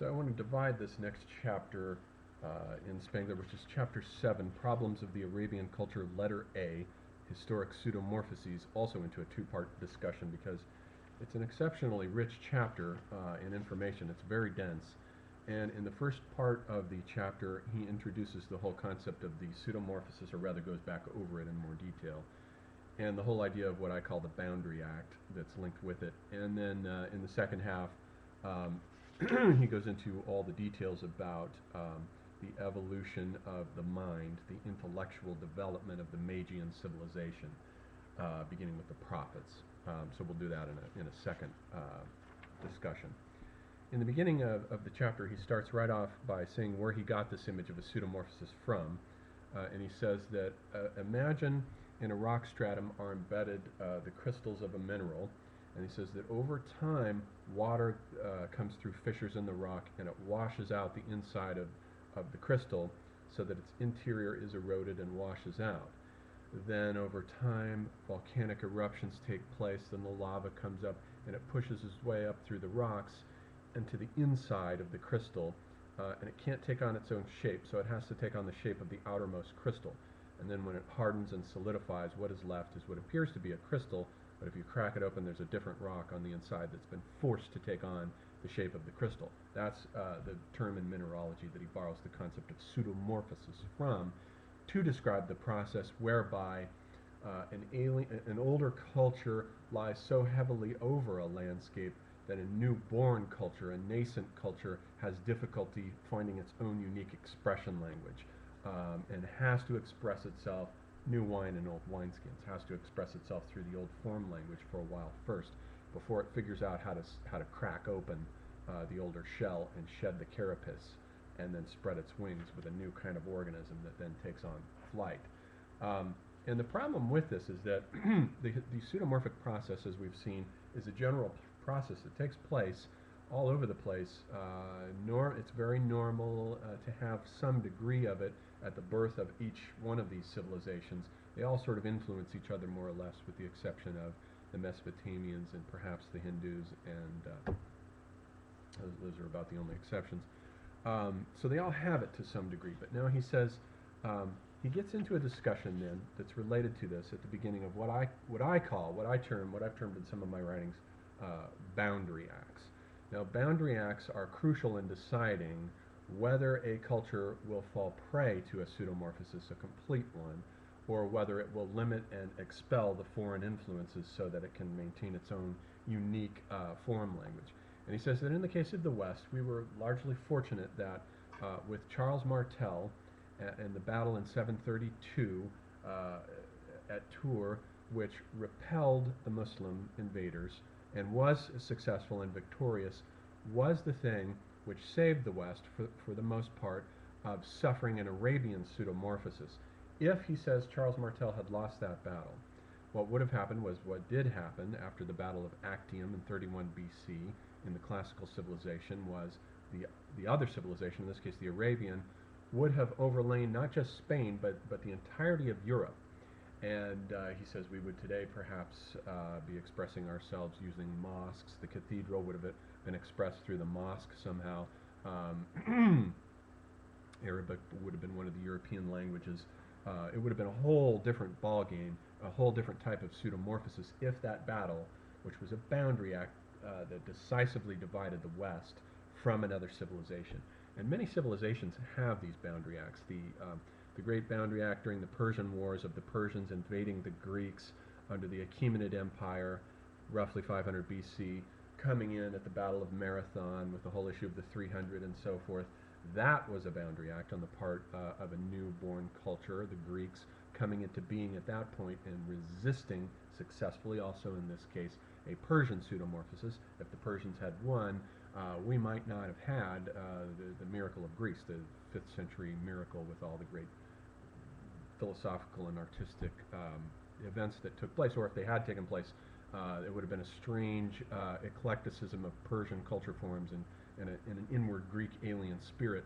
So I want to divide this next chapter in Spengler, which is chapter 7, Problems of the Arabian Culture, letter A, Historic Pseudomorphoses, also into a two-part discussion because it's an exceptionally rich chapter in information. It's very dense. And in the first part of the chapter, he introduces the whole concept of the pseudomorphosis, or rather goes back over it in more detail, and the whole idea of what I call the boundary act that's linked with it. And then in the second half, he goes into all the details about the evolution of the mind, the intellectual development of the Magian civilization, beginning with the prophets. So we'll do that in a second discussion. In the beginning of the chapter, he starts right off by saying where he got this image of a pseudomorphosis from, and he says that imagine in a rock stratum are embedded the crystals of a mineral, and he says that over time water comes through fissures in the rock and it washes out the inside of the crystal so that its interior is eroded and washes out. Then over time volcanic eruptions take place, then the lava comes up and it pushes its way up through the rocks and to the inside of the crystal, and it can't take on its own shape, so it has to take on the shape of the outermost crystal. And then when it hardens and solidifies, what is left is what appears to be a crystal, but if you crack it open, there's a different rock on the inside that's been forced to take on the shape of the crystal. That's the term in mineralogy that he borrows the concept of pseudomorphosis from to describe the process whereby an older culture lies so heavily over a landscape that a newborn culture, a nascent culture, has difficulty finding its own unique expression language, and has to express itself, new wine in old wineskins, has to express itself through the old form language for a while first, before it figures out how to crack open the older shell and shed the carapace, and then spread its wings with a new kind of organism that then takes on flight. And the problem with this is that the pseudomorphic process, as we've seen, is a general process that takes place all over the place. It's very normal to have some degree of it at the birth of each one of these civilizations. They all sort of influence each other more or less, with the exception of the Mesopotamians and perhaps the Hindus, and those are about the only exceptions. So they all have it to some degree. But now he says, he gets into a discussion then that's related to this at the beginning of what I've termed in some of my writings, boundary acts. Now, boundary acts are crucial in deciding whether a culture will fall prey to a pseudomorphosis, a complete one, or whether it will limit and expel the foreign influences so that it can maintain its own unique form language. And he says that in the case of the West, we were largely fortunate that with Charles Martel and the battle in 732 at Tours, which repelled the Muslim invaders and was successful and victorious, was the thing which saved the West, for the most part, of suffering an Arabian pseudomorphosis. If, he says, Charles Martel had lost that battle, what would have happened was what did happen after the Battle of Actium in 31 BC in the classical civilization was the other civilization, in this case the Arabian, would have overlain not just Spain but the entirety of Europe. And he says we would today perhaps be expressing ourselves using mosques. The cathedral would have been expressed through the mosque somehow. Arabic would have been one of the European languages. It would have been a whole different ball game, a whole different type of pseudomorphosis if that battle, which was a boundary act that decisively divided the West from another civilization. And many civilizations have these boundary acts. The great boundary act during the Persian Wars of the Persians invading the Greeks under the Achaemenid Empire, roughly 500 BC, coming in at the Battle of Marathon with the whole issue of the 300 and so forth. That was a boundary act on the part of a newborn culture, the Greeks, coming into being at that point and resisting successfully, also in this case, a Persian pseudomorphosis. If the Persians had won, we might not have had the miracle of Greece, the 5th century miracle with all the great philosophical and artistic events that took place. Or if they had taken place, it would have been a strange eclecticism of Persian culture forms and an inward Greek alien spirit.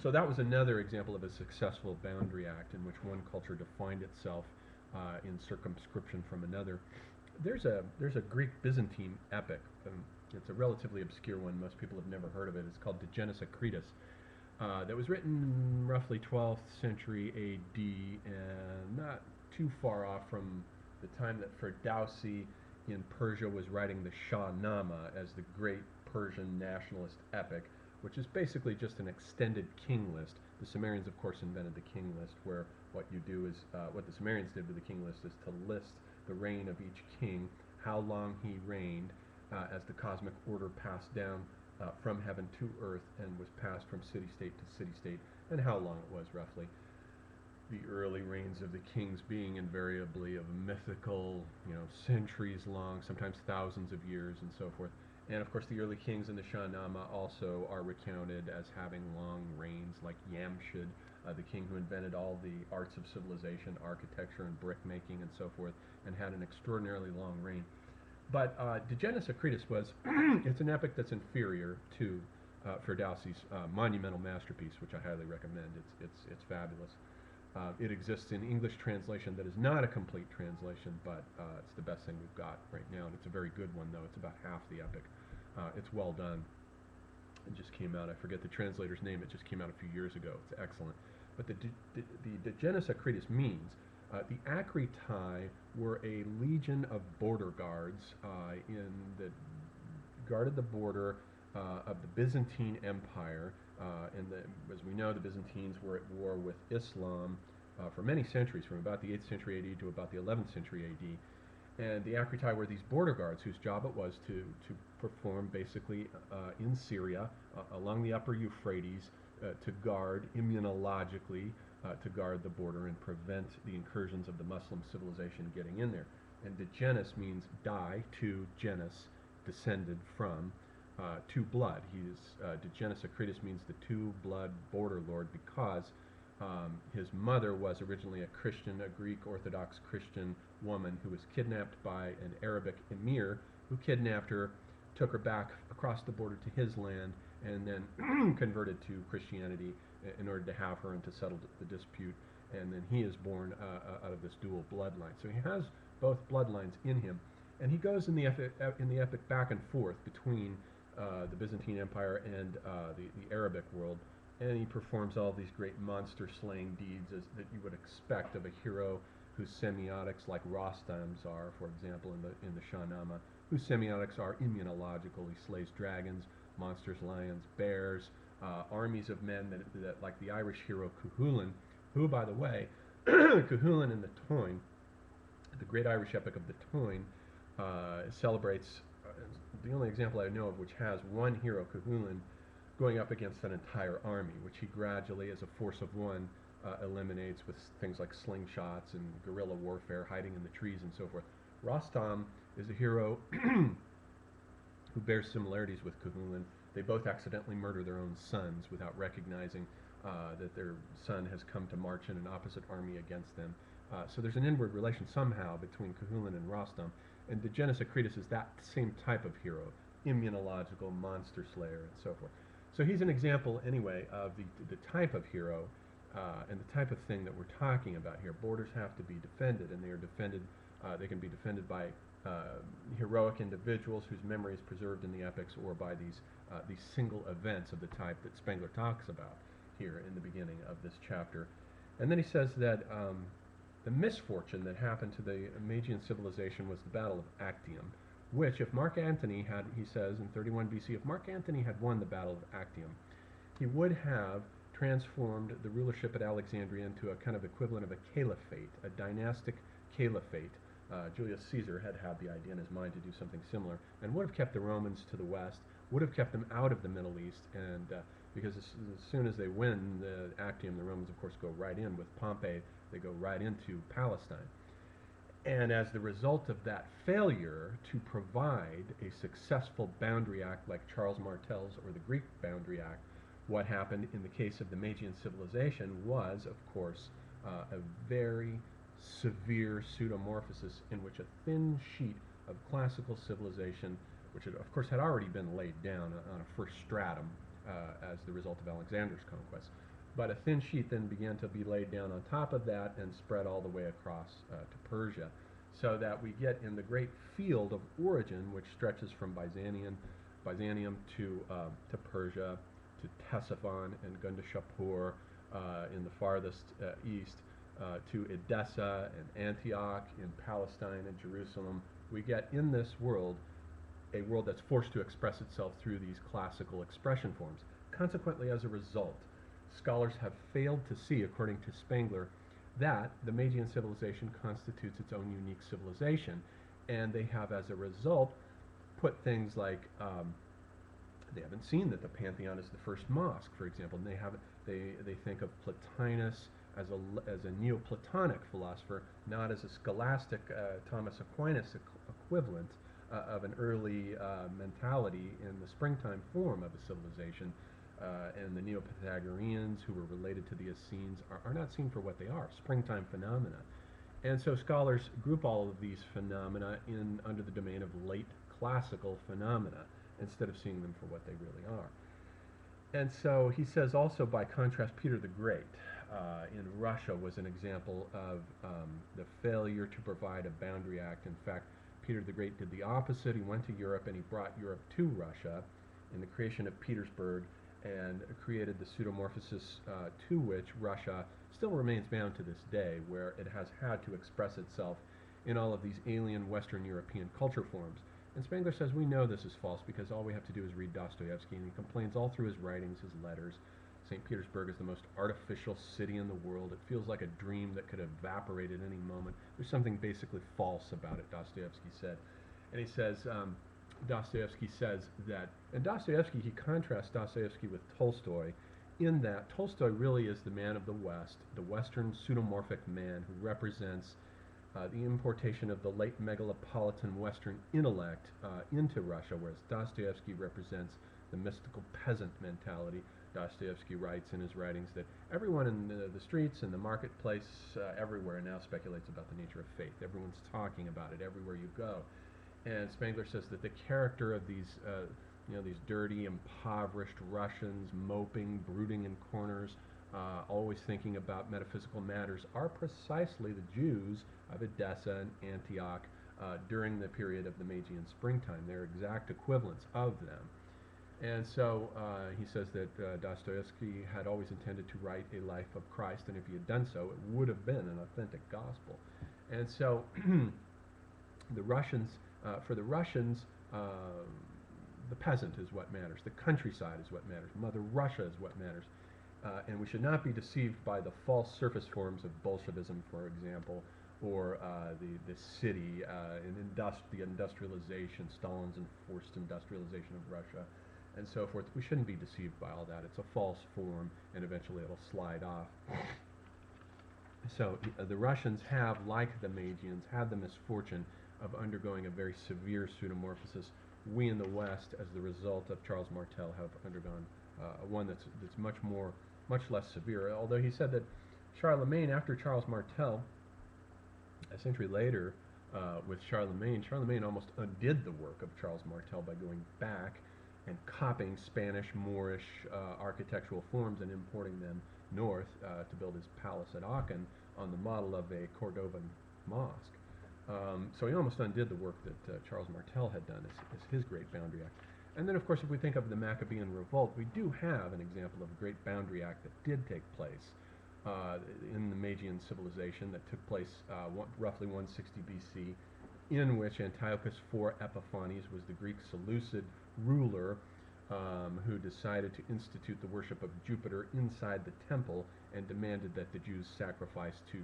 So that was another example of a successful boundary act in which one culture defined itself in circumscription from another. There's a Greek Byzantine epic It's a relatively obscure one. Most people have never heard of it. It's called De Genis Acretis. That was written roughly 12th century A.D. and not too far off from the time that Ferdowsi in Persia was writing the Shahnameh as the great Persian nationalist epic, which is basically just an extended king list. The Sumerians, of course, invented the king list, where what you do is, what the Sumerians did with the king list is to list the reign of each king, how long he reigned, as the cosmic order passed down from heaven to earth and was passed from city-state to city-state, and how long it was roughly. The early reigns of the kings being invariably of mythical, centuries long, sometimes thousands of years and so forth. And of course the early kings in the Shahnameh also are recounted as having long reigns, like Yamshid, the king who invented all the arts of civilization, architecture and brick making and so forth, and had an extraordinarily long reign. But De Genis Acretis was, it's an epic that's inferior to Ferdowsi's monumental masterpiece, which I highly recommend. It's fabulous. It exists in English translation that is not a complete translation, but it's the best thing we've got right now, and it's a very good one, though. It's about half the epic. It's well done. It just came out. I forget the translator's name. It just came out a few years ago. It's excellent. But the De Genis Acretis means the Acritai were a legion of border guards that guarded the border of the Byzantine Empire. As we know, the Byzantines were at war with Islam for many centuries, from about the 8th century AD to about the 11th century AD. And the Acritai were these border guards whose job it was to perform basically in Syria, along the upper Euphrates, to guard immunologically, to guard the border and prevent the incursions of the Muslim civilization getting in there. And De Genis means die, to genus, descended from, to blood. De Genis Acretis means the two-blood border lord, because his mother was originally a Christian, a Greek Orthodox Christian woman who was kidnapped by an Arabic emir who kidnapped her, took her back across the border to his land, and then converted to Christianity in order to have her and to settle the dispute. And then he is born out of this dual bloodline. So he has both bloodlines in him, and he goes in the epic back and forth between the Byzantine Empire and the Arabic world, and he performs all these great monster-slaying deeds that you would expect of a hero whose semiotics, like Rostam's are, for example, in the Shahnameh, whose semiotics are immunological. He slays dragons, monsters, lions, bears, armies of men that like the Irish hero Cuchulainn, who, by the way, Cuchulainn in the Táin, the great Irish epic of the Táin, celebrates the only example I know of which has one hero, Cuchulainn, going up against an entire army, which he gradually, as a force of one, eliminates with things like slingshots and guerrilla warfare, hiding in the trees and so forth. Rostam is a hero who bears similarities with Cuchulainn. They both accidentally murder their own sons without recognizing that their son has come to march in an opposite army against them. So there's an inward relation somehow between Cuchulainn and Rostam. And De Genis Acretis is that same type of hero, immunological, monster slayer, and so forth. So he's an example, anyway, of the type of hero and the type of thing that we're talking about here. Borders have to be defended, and they are defended. They can be defended by heroic individuals whose memory is preserved in the epics, or by these single events of the type that Spengler talks about here in the beginning of this chapter. And then he says that the misfortune that happened to the Magian civilization was the Battle of Actium, which, if Mark Antony had, he says in 31 BC, if Mark Antony had won the Battle of Actium, he would have transformed the rulership at Alexandria into a kind of equivalent of a caliphate, a dynastic caliphate. Julius Caesar had had the idea in his mind to do something similar, and would have kept the Romans to the west, would have kept them out of the Middle East, and because as soon as they win the Actium, the Romans, of course, go right in with Pompey. They go right into Palestine. And as the result of that failure to provide a successful boundary act like Charles Martel's or the Greek boundary act, what happened in the case of the Magian civilization was, of course, a very severe pseudomorphosis in which a thin sheet of classical civilization, which of course had already been laid down on a first stratum as the result of Alexander's conquest, but a thin sheet then began to be laid down on top of that and spread all the way across to Persia, so that we get in the great field of origin, which stretches from Byzantium Byzantium to Persia, to Ctesiphon and Gundashapur in the farthest east, to Edessa and Antioch in Palestine and Jerusalem. We get in this world a world that's forced to express itself through these classical expression forms. Consequently, as a result, scholars have failed to see, according to Spengler, that the Magian civilization constitutes its own unique civilization, and they have, as a result, put things like they haven't seen that the Pantheon is the first mosque, for example. And they think of Plotinus as a Neoplatonic philosopher, not as a scholastic Thomas Aquinas equivalent of an early mentality in the springtime form of a civilization. And the Neo-Pythagoreans, who were related to the Essenes, are not seen for what they are, springtime phenomena. And so scholars group all of these phenomena under the domain of late classical phenomena, instead of seeing them for what they really are. And so he says also, by contrast, Peter the Great in Russia was an example of the failure to provide a boundary act. In fact, Peter the Great did the opposite. He went to Europe and he brought Europe to Russia in the creation of Petersburg and created the pseudomorphosis to which Russia still remains bound to this day, where it has had to express itself in all of these alien Western European culture forms. And Spengler says we know this is false because all we have to do is read Dostoevsky, and he complains all through his writings, his letters. St. Petersburg is the most artificial city in the world. It feels like a dream that could evaporate at any moment. There's something basically false about it, Dostoevsky said. And he says, Dostoevsky says that, and Dostoevsky, he contrasts Dostoevsky with Tolstoy, in that Tolstoy really is the man of the West, the Western pseudomorphic man who represents the importation of the late megalopolitan Western intellect into Russia, whereas Dostoevsky represents the mystical peasant mentality. Dostoevsky writes in his writings that everyone in the streets and the marketplace everywhere now speculates about the nature of faith. Everyone's talking about it everywhere you go. And Spengler says that the character of these these dirty, impoverished Russians, moping, brooding in corners, always thinking about metaphysical matters, are precisely the Jews of Edessa and Antioch during the period of the Magian springtime. They're exact equivalents of them. And so he says that Dostoevsky had always intended to write a life of Christ, and if he had done so, it would have been an authentic gospel. And so the Russians, for the Russians, the peasant is what matters. The countryside is what matters. Mother Russia is what matters. And we should not be deceived by the false surface forms of Bolshevism, for example, or the city, the industrialization, Stalin's enforced industrialization of Russia, and so forth. We shouldn't be deceived by all that. It's a false form, and eventually it'll slide off. So the Russians have, like the Magians, had the misfortune of undergoing a very severe pseudomorphosis. We in the West, as the result of Charles Martel, have undergone one that's much less severe. Although he said that Charlemagne, after Charles Martel, a century later, with Charlemagne almost undid the work of Charles Martel by going back and copying Spanish, Moorish architectural forms and importing them north to build his palace at Aachen on the model of a Cordovan mosque. So he almost undid the work that Charles Martel had done as his great boundary act. And then, of course, if we think of the Maccabean revolt, we do have an example of a great boundary act that did take place in the Magian civilization, that took place roughly 160 BC, in which Antiochus IV Epiphanes was the Greek Seleucid ruler who decided to institute the worship of Jupiter inside the temple and demanded that the Jews sacrifice to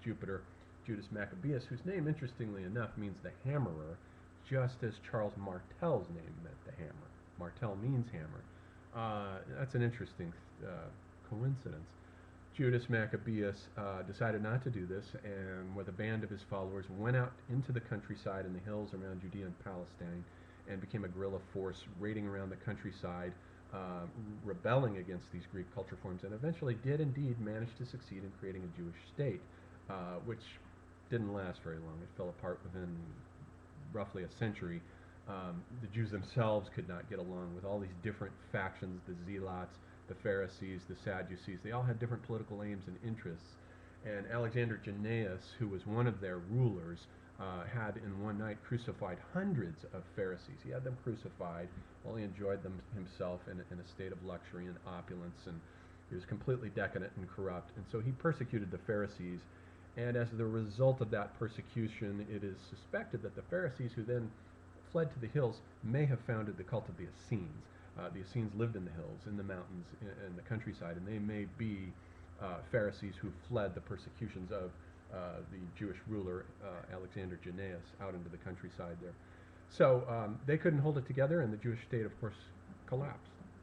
Jupiter. Judas Maccabeus, whose name, interestingly enough, means the hammerer, just as Charles Martel's name meant the hammer. Martel means hammer. That's an interesting coincidence. Judas Maccabeus decided not to do this, and with a band of his followers went out into the countryside in the hills around Judea and Palestine and became a guerrilla force raiding around the countryside, rebelling against these Greek culture forms, and eventually did indeed manage to succeed in creating a Jewish state, which didn't last very long. It fell apart within roughly a century. The Jews themselves could not get along with all these different factions, the Zealots, the Pharisees, the Sadducees. They all had different political aims and interests. And Alexander Jannaeus, who was one of their rulers, had in one night crucified hundreds of Pharisees. He had them crucified while he enjoyed them himself in a state of luxury and opulence, and he was completely decadent and corrupt. And so he persecuted the Pharisees, and as the result of that persecution, it is suspected that the Pharisees, who then fled to the hills, may have founded the cult of the Essenes. The Essenes lived in the hills, in the mountains, in the countryside, and they may be Pharisees who fled the persecutions of the Jewish ruler Alexander Jannaeus out into the countryside there. So they couldn't hold it together, and the Jewish state, of course, collapsed.